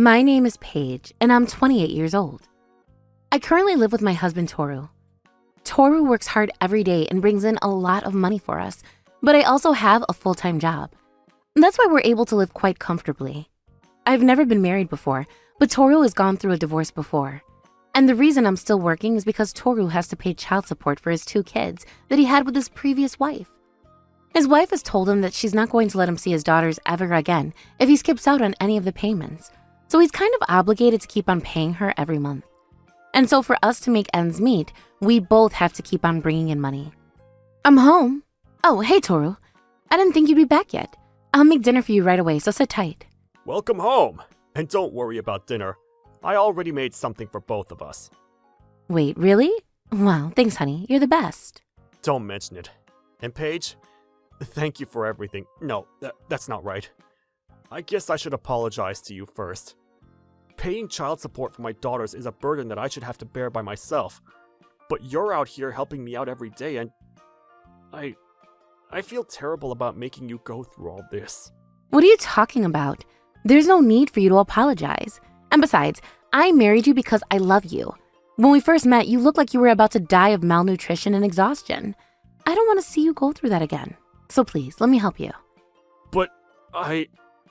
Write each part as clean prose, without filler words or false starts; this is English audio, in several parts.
My name is Paige, and I'm 28 years old. I currently live with my husband, Toru. Toru works hard every day and brings in a lot of money for us, but I also have a full-time job. That's why we're able to live quite comfortably. I've never been married before, but Toru has gone through a divorce before. And the reason I'm still working is because Toru has to pay child support for his 2 kids that he had with his previous wife. His wife has told him that she's not going to let him see his daughters ever again if he skips out on any of the payments, so he's kind of obligated to keep on paying her every month. And so for us to make ends meet, we both have to keep on bringing in money. I'm home. Oh, hey Toru. I didn't think you'd be back yet. I'll make dinner for you right away, so sit tight. Welcome home. And don't worry about dinner. I already made something for both of us. Wait, really? Wow, thanks honey, you're the best. Don't mention it. And Paige, thank you for everything. No, that's not right. I guess I should apologize to you first. Paying child support for my daughters is a burden that I should have to bear by myself. But you're out here helping me out every day, and I feel terrible about making you go through all this. What are you talking about? There's no need for you to apologize. And besides, I married you because I love you. When we first met, you looked like you were about to die of malnutrition and exhaustion. I don't want to see you go through that again. So please, let me help you. But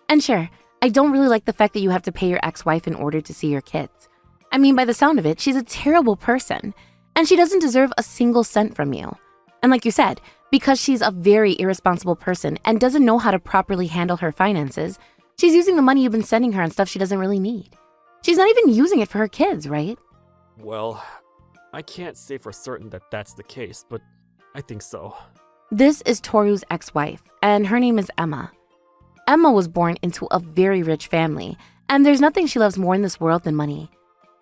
And sure, I don't really like the fact that you have to pay your ex-wife in order to see your kids. I mean, by the sound of it, she's a terrible person, and she doesn't deserve a single cent from you. And like you said, because she's a very irresponsible person and doesn't know how to properly handle her finances, she's using the money you've been sending her on stuff she doesn't really need. She's not even using it for her kids, right? Well, I can't say for certain that that's the case, but I think so. This is Toru's ex-wife, and her name is Emma. Emma was born into a very rich family, and there's nothing she loves more in this world than money.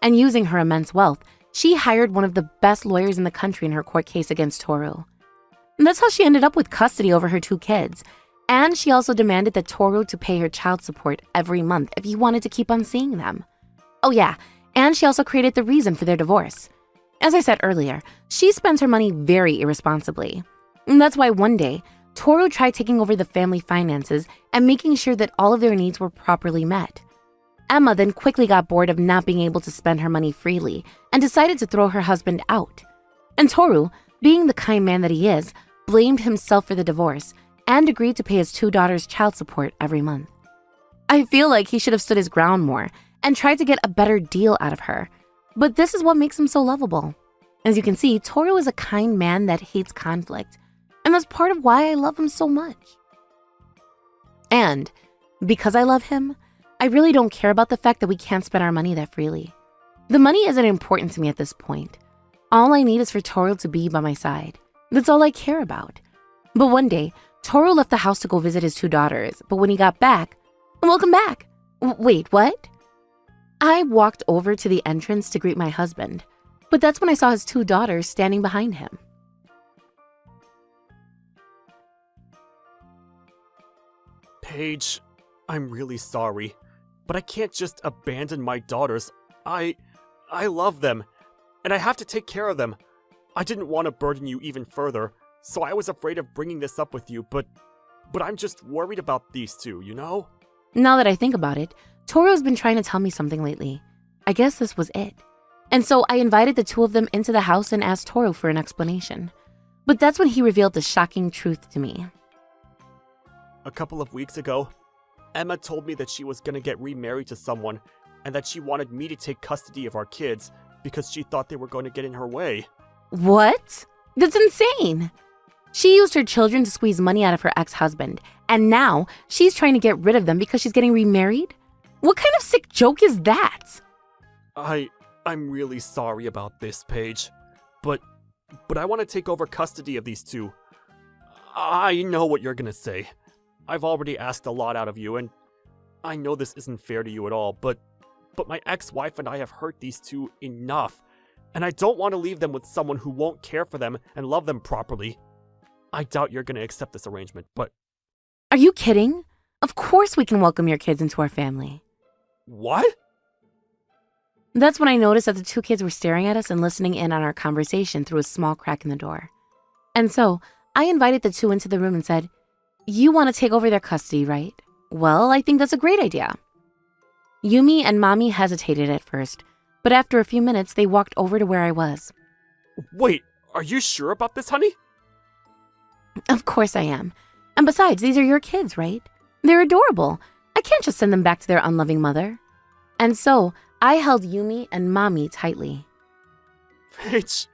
And using her immense wealth, she hired one of the best lawyers in the country in her court case against Toru. And that's how she ended up with custody over her 2 kids. And she also demanded that Toru to pay her child support every month if he wanted to keep on seeing them. Oh yeah, and she also created the reason for their divorce. As I said earlier, she spends her money very irresponsibly. And that's why one day, Toru tried taking over the family finances and making sure that all of their needs were properly met. Emma then quickly got bored of not being able to spend her money freely and decided to throw her husband out. And Toru, being the kind man that he is, blamed himself for the divorce and agreed to pay his 2 daughters' child support every month. I feel like he should have stood his ground more and tried to get a better deal out of her, but this is what makes him so lovable. As you can see, Toru is a kind man that hates conflict, and that's part of why I love him so much. And because I love him, I really don't care about the fact that we can't spend our money that freely. The money isn't important to me at this point. All I need is for Toru to be by my side. That's all I care about. But one day, Toru left the house to go visit his 2 daughters, but when he got back, welcome back. Wait, what? I walked over to the entrance to greet my husband, but that's when I saw his 2 daughters standing behind him. Paige, I'm really sorry, but I can't just abandon my daughters. I love them, and I have to take care of them. I didn't want to burden you even further, so I was afraid of bringing this up with you, but I'm just worried about these 2, you know? Now that I think about it, Toru's been trying to tell me something lately. I guess this was it. And so I invited the 2 of them into the house and asked Toru for an explanation. But that's when he revealed the shocking truth to me. A couple of weeks ago, Emma told me that she was gonna get remarried to someone and that she wanted me to take custody of our kids because she thought they were going to get in her way. What? That's insane! She used her children to squeeze money out of her ex-husband, and now she's trying to get rid of them because she's getting remarried? What kind of sick joke is that? I'm really sorry about this, Paige, but I want to take over custody of these 2. I know what you're gonna say. I've already asked a lot out of you, and I know this isn't fair to you at all, but my ex-wife and I have hurt these 2 enough, and I don't want to leave them with someone who won't care for them and love them properly. I doubt you're gonna accept this arrangement, but... Are you kidding? Of course we can welcome your kids into our family. What? That's when I noticed that the 2 kids were staring at us and listening in on our conversation through a small crack in the door. And so, I invited the 2 into the room and said, "You want to take over their custody, right? Well, I think that's a great idea." Yumi and Mommy hesitated at first, but after a few minutes, they walked over to where I was. Wait, are you sure about this, honey? Of course I am. And besides, these are your kids, right? They're adorable. I can't just send them back to their unloving mother. And so, I held Yumi and Mommy tightly. Paige,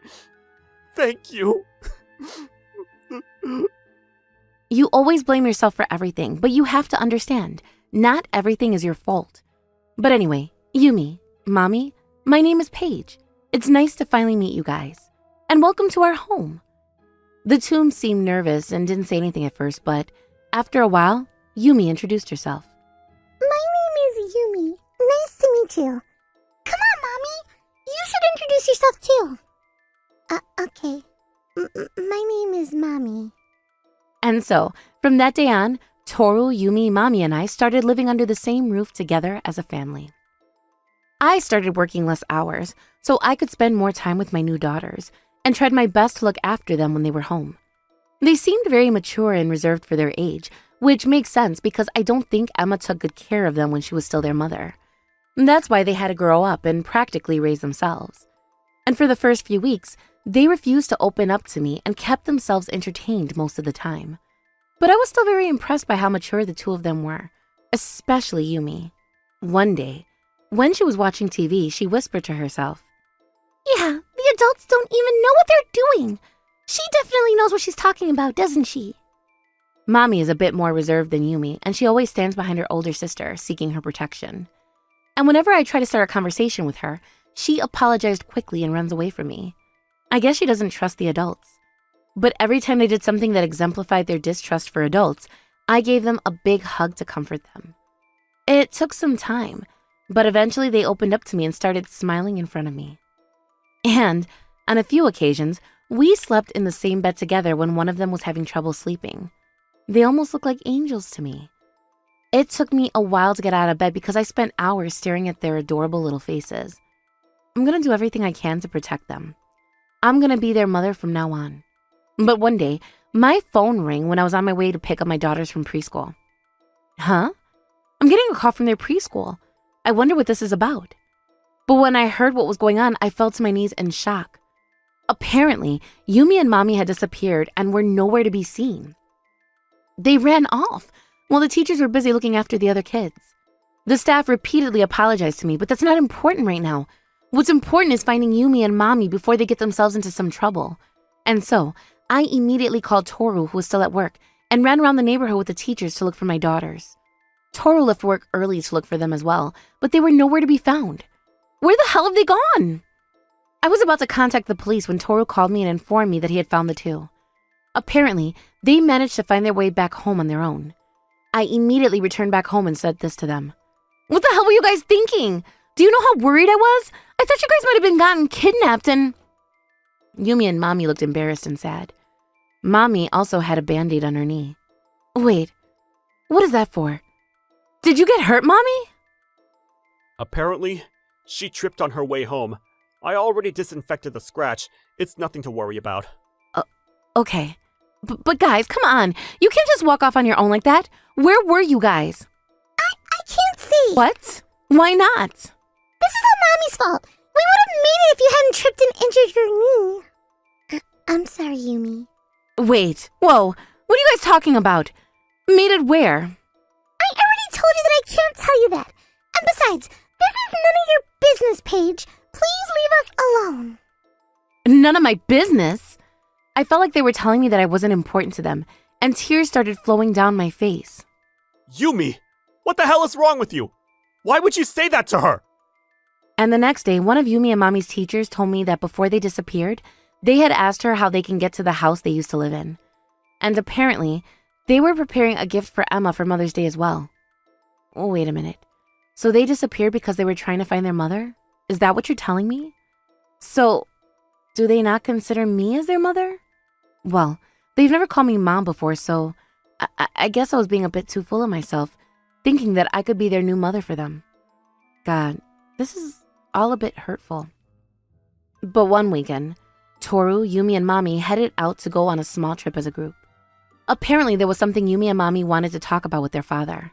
thank you. You always blame yourself for everything, but you have to understand, not everything is your fault. But anyway, Yumi, Mommy, my name is Paige. It's nice to finally meet you guys. And welcome to our home. The two seemed nervous and didn't say anything at first, but after a while, Yumi introduced herself. My name is Yumi. Nice to meet you. Come on, Mommy. You should introduce yourself too. Okay. My name is Mommy. And so, from that day on, Toru, Yumi, Mommy, and I started living under the same roof together as a family. I started working less hours, so I could spend more time with my new daughters, and tried my best to look after them when they were home. They seemed very mature and reserved for their age, which makes sense because I don't think Emma took good care of them when she was still their mother. That's why they had to grow up and practically raise themselves. And for the first few weeks, they refused to open up to me and kept themselves entertained most of the time. But I was still very impressed by how mature the two of them were, especially Yumi. One day, when she was watching TV, she whispered to herself, Yeah, the adults don't even know what they're doing. She definitely knows what she's talking about, doesn't she? Mommy is a bit more reserved than Yumi, and she always stands behind her older sister, seeking her protection. And whenever I try to start a conversation with her, she apologized quickly and runs away from me. I guess she doesn't trust the adults. But every time they did something that exemplified their distrust for adults, I gave them a big hug to comfort them. It took some time, but eventually they opened up to me and started smiling in front of me. And on a few occasions, we slept in the same bed together when one of them was having trouble sleeping. They almost looked like angels to me. It took me a while to get out of bed because I spent hours staring at their adorable little faces. I'm going to do everything I can to protect them. I'm going to be their mother from now on. But one day, my phone rang when I was on my way to pick up my daughters from preschool. Huh? I'm getting a call from their preschool. I wonder what this is about. But when I heard what was going on, I fell to my knees in shock. Apparently, Yumi and Mommy had disappeared and were nowhere to be seen. They ran off while the teachers were busy looking after the other kids. The staff repeatedly apologized to me, but that's not important right now. What's important is finding Yumi and Mommy before they get themselves into some trouble. And so, I immediately called Toru, who was still at work, and ran around the neighborhood with the teachers to look for my daughters. Toru left work early to look for them as well, but they were nowhere to be found. Where the hell have they gone? I was about to contact the police when Toru called me and informed me that he had found the two. Apparently, they managed to find their way back home on their own. I immediately returned back home and said this to them. What the hell were you guys thinking? Do you know how worried I was? I thought you guys might have been gotten kidnapped and... Yumi and Mommy looked embarrassed and sad. Mommy also had a band-aid on her knee. Wait, what is that for? Did you get hurt, Mommy? Apparently, she tripped on her way home. I already disinfected the scratch. It's nothing to worry about. Okay. But guys, come on. You can't just walk off on your own like that. Where were you guys? I can't see. What? Why not? This is all Mommy's fault. We would have made it if you hadn't tripped and injured your knee. I'm sorry, Yumi. Wait. Whoa. What are you guys talking about? Made it where? I already told you that I can't tell you that. And besides, this is none of your business, Paige. Please leave us alone. None of my business. I felt like they were telling me that I wasn't important to them, and tears started flowing down my face. Yumi! What the hell is wrong with you? Why would you say that to her? And the next day, one of Yumi and Mommy's teachers told me that before they disappeared, they had asked her how they can get to the house they used to live in. And apparently, they were preparing a gift for Emma for Mother's Day as well. Oh, wait a minute. So they disappeared because they were trying to find their mother? Is that what you're telling me? So, do they not consider me as their mother? Well, they've never called me mom before, so I guess I was being a bit too full of myself, thinking that I could be their new mother for them. God, this is all a bit hurtful. But one weekend, Toru, Yumi, and Mommy headed out to go on a small trip as a group. Apparently, there was something Yumi and Mommy wanted to talk about with their father.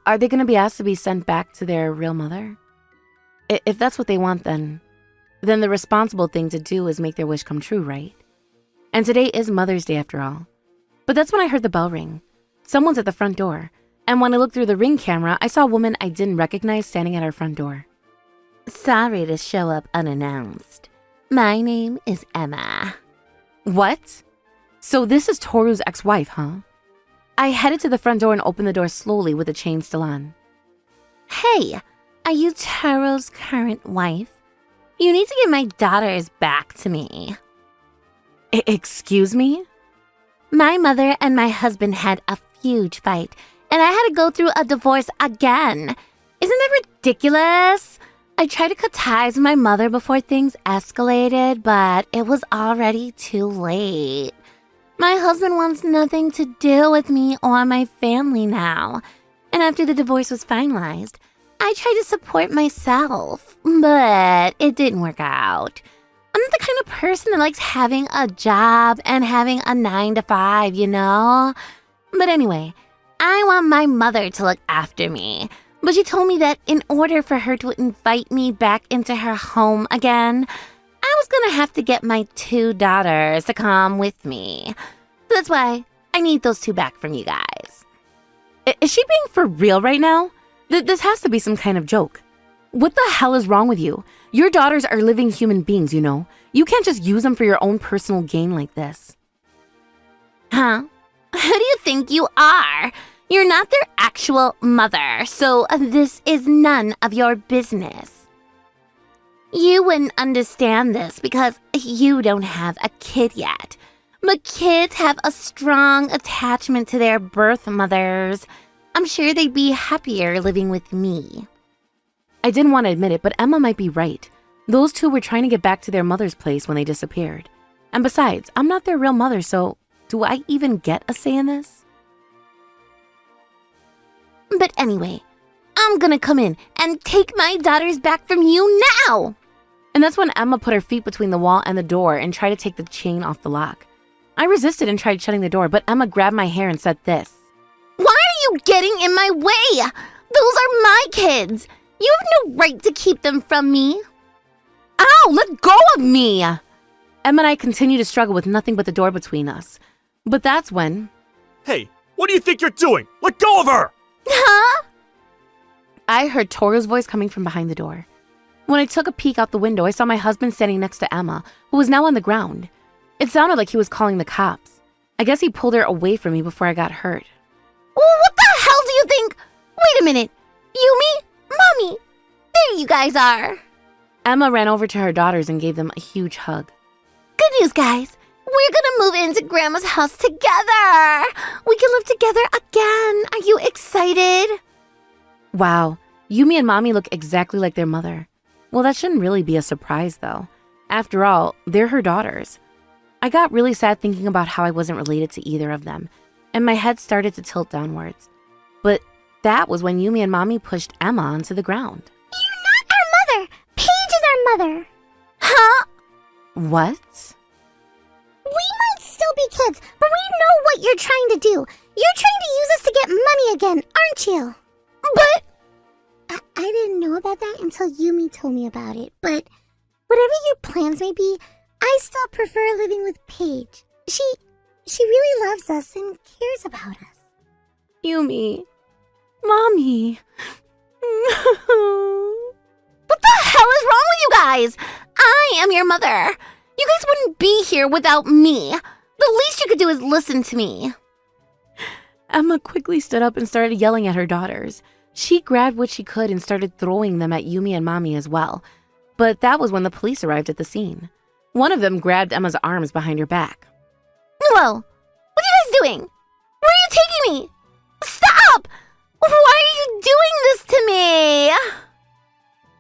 Are they going to be asked to be sent back to their real mother? If that's what they want, then the responsible thing to do is make their wish come true, right? And today is Mother's Day after all. But that's when I heard the bell ring. Someone's at the front door. And when I looked through the Ring camera, I saw a woman I didn't recognize standing at our front door. Sorry to show up unannounced. My name is Emma. What? So this is Toru's ex-wife, huh? I headed to the front door and opened the door slowly with the chain still on. Hey, are you Toru's current wife? You need to get my daughters back to me. Excuse me? My mother and my husband had a huge fight, and I had to go through a divorce again. Isn't that ridiculous? I tried to cut ties with my mother before things escalated, but it was already too late. My husband wants nothing to do with me or my family now. And after the divorce was finalized, I tried to support myself, but it didn't work out. I'm not the kind of person that likes having a job and having a 9-to-5, you know? But anyway, I want my mother to look after me. But she told me that in order for her to invite me back into her home again, I was gonna have to get my 2 daughters to come with me. So that's why I need those 2 back from you guys. Is she being for real right now? This has to be some kind of joke. What the hell is wrong with you? Your daughters are living human beings, you know? You can't just use them for your own personal gain like this. Huh? Who do you think you are? You're not their actual mother, so this is none of your business. You wouldn't understand this because you don't have a kid yet. But kids have a strong attachment to their birth mothers. I'm sure they'd be happier living with me. I didn't want to admit it, but Emma might be right. Those 2 were trying to get back to their mother's place when they disappeared. And besides, I'm not their real mother, so do I even get a say in this? But anyway, I'm gonna come in and take my daughters back from you now! And that's when Emma put her feet between the wall and the door and tried to take the chain off the lock. I resisted and tried shutting the door, but Emma grabbed my hair and said this. Why are you getting in my way? Those are my kids! You have no right to keep them from me. Ow, let go of me! Emma and I continued to struggle with nothing but the door between us. But that's when... Hey, what do you think you're doing? Let go of her! Huh? I heard Toru's voice coming from behind the door. When I took a peek out the window, I saw my husband standing next to Emma, who was now on the ground. It sounded like he was calling the cops. I guess he pulled her away from me before I got hurt. What the hell do you think? Wait a minute. Yumi? Mommy? There you guys are. Emma ran over to her daughters and gave them a huge hug. Good news, guys. We're gonna move into Grandma's house together. We can live together again. Are you excited? Wow. Yumi and Mommy look exactly like their mother. Well, that shouldn't really be a surprise, though. After all, they're her daughters. I got really sad thinking about how I wasn't related to either of them, and my head started to tilt downwards. But that was when Yumi and Mommy pushed Emma onto the ground. You're not our mother! Paige is our mother! Huh? What? We might still be kids, but we know what you're trying to do. You're trying to use us to get money again, aren't you? But... I didn't know about that until Yumi told me about it, but whatever your plans may be, I still prefer living with Paige. She really loves us and cares about us. Yumi. Mommy. What the hell is wrong with you guys? I am your mother. You guys wouldn't be here without me. The least you could do is listen to me. Emma quickly stood up and started yelling at her daughters. She grabbed what she could and started throwing them at Yumi and Mommy as well. But that was when the police arrived at the scene. One of them grabbed Emma's arms behind her back. Whoa! What are you guys doing? Where are you taking me? Stop! Why are you doing this to me?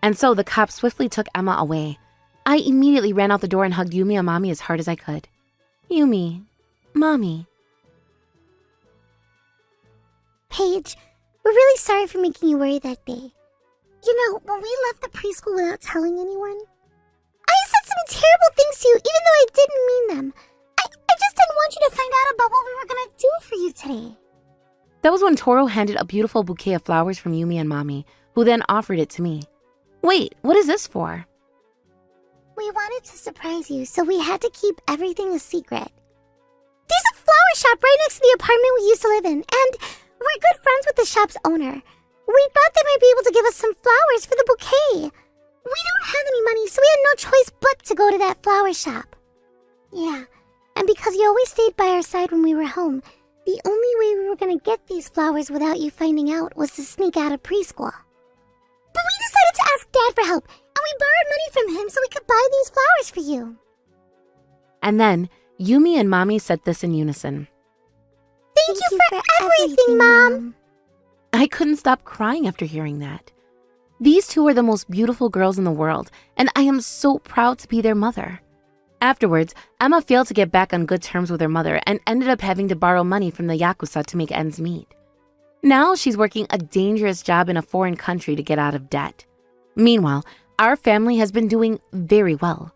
And so the cops swiftly took Emma away. I immediately ran out the door and hugged Yumi and Mommy as hard as I could. Yumi, Mommy. Paige, we're really sorry for making you worry that day. You know, when we left the preschool without telling anyone, I said some terrible things to you, even though I didn't mean them. I just didn't want you to find out about what we were gonna do for you today. That was when Toru handed a beautiful bouquet of flowers from Yumi and Mommy, who then offered it to me. Wait, what is this for? We wanted to surprise you, so we had to keep everything a secret. There's a flower shop right next to the apartment we used to live in, and we're good friends with the shop's owner. We thought they might be able to give us some flowers for the bouquet. We don't have any money, so we had no choice but to go to that flower shop. Yeah, and because you always stayed by our side when we were home, the only way we were going to get these flowers without you finding out was to sneak out of preschool. But we decided to ask Dad for help, and we borrowed money from him so we could buy these flowers for you. And then Yumi and Mommy said this in unison. Thank you for everything, Mom. I couldn't stop crying after hearing that. These two are the most beautiful girls in the world, and I am so proud to be their mother. Afterwards, Emma failed to get back on good terms with her mother and ended up having to borrow money from the Yakuza to make ends meet. Now she's working a dangerous job in a foreign country to get out of debt. Meanwhile, our family has been doing very well.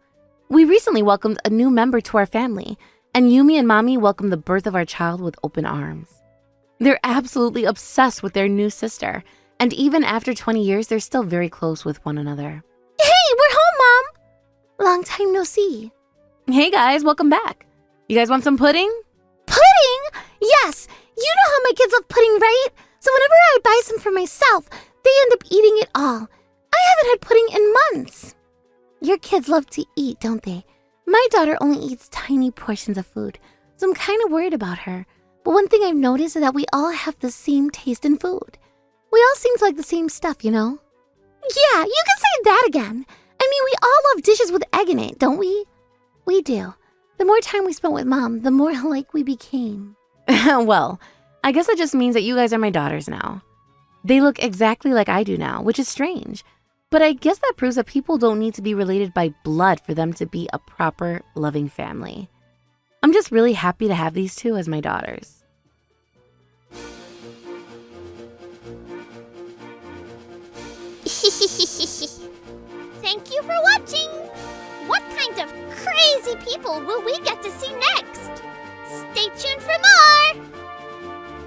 We recently welcomed a new member to our family, and Yumi and Mommy welcomed the birth of our child with open arms. They're absolutely obsessed with their new sister, and even after 20 years, they're still very close with one another. Hey, we're home, Mom! Long time no see. Hey guys, welcome back. You guys want some pudding? Pudding? Yes! You know how my kids love pudding, right? So whenever I buy some for myself, they end up eating it all. I haven't had pudding in months. Your kids love to eat, don't they? My daughter only eats tiny portions of food, so I'm kind of worried about her. But one thing I've noticed is that we all have the same taste in food. We all seem to like the same stuff, you know? Yeah, you can say that again. I mean, we all love dishes with egg in it, don't we? We do. The more time we spent with Mom, the more alike we became. Well, I guess that just means that you guys are my daughters now. They look exactly like I do now, which is strange. But I guess that proves that people don't need to be related by blood for them to be a proper, loving family. I'm just really happy to have these two as my daughters. Thank you for watching! What kind of crazy people will we get to see next? Stay tuned for more!